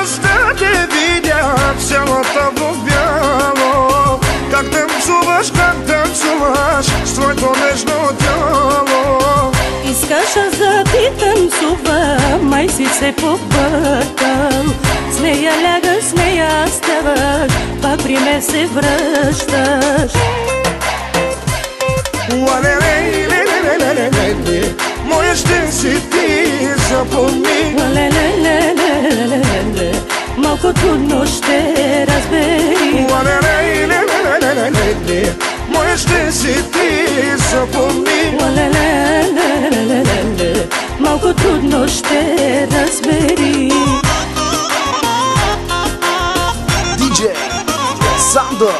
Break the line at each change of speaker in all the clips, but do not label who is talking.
радост да те видя цялата в бяло. Как танцуваш с твоето нежно тяло.
Искаш аз да ти танцувам, май си се побъркал. С нея лягаш, с нея ставаш, пак при мен се връщаш.
Ле-ле-ле-ле-ле-ле-ле, моя ще си ти, запомни.
Ле-ле-ле-ле-ле-ле, малко трудно ще разбери.
Ле-ле-ле-ле-ле-ле, моя ще си ти, запомни.
Ле-ле-ле-ле-ле, малко трудно ще разбери.
Диджей Сандър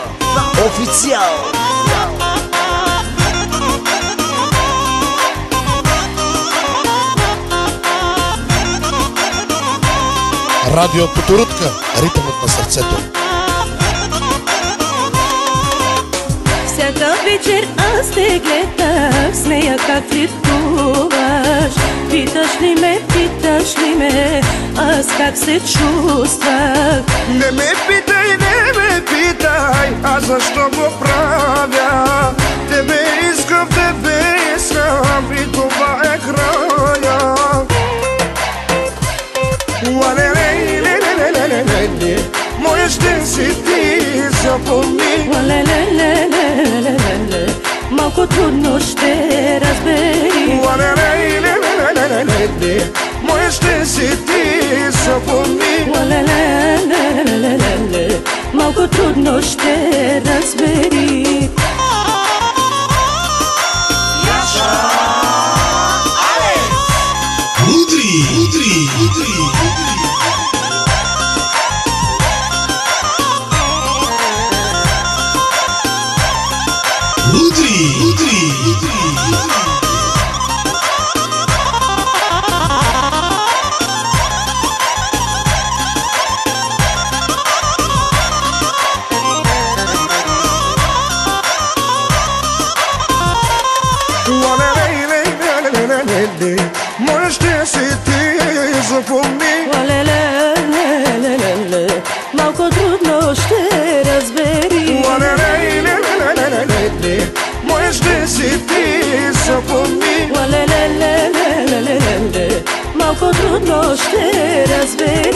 официал.
Радио Потурутка, ритъмът на сърцето.
Всяка вечер аз те гледах, с нея как флиртуваш. Питаш ли ме, аз как се чувствах?
Не ме питай, а защо го правя? Тебе искам и това е края. Ле-ле-ле-ле-ле-ле-ле, моя ще си ти, запомни.
Ле-ле-ле-ле-ле-ле, малко трудно ще разбери.
Ле-ле-ле-ле-ле-ле, моя ще си ти, запомни.
Ле-ле-ле-ле-ле, малко трудно ще разбери.
Моя ще си ти, запомни.
Ле-ле-ле-ле-ле-ле, малко трудно ще разбери.
Ле-ле-ле-ле-ле-ле, моя ще си ти, запомни.
Ле-ле-ле-ле-ле-ле, малко трудно ще разбери.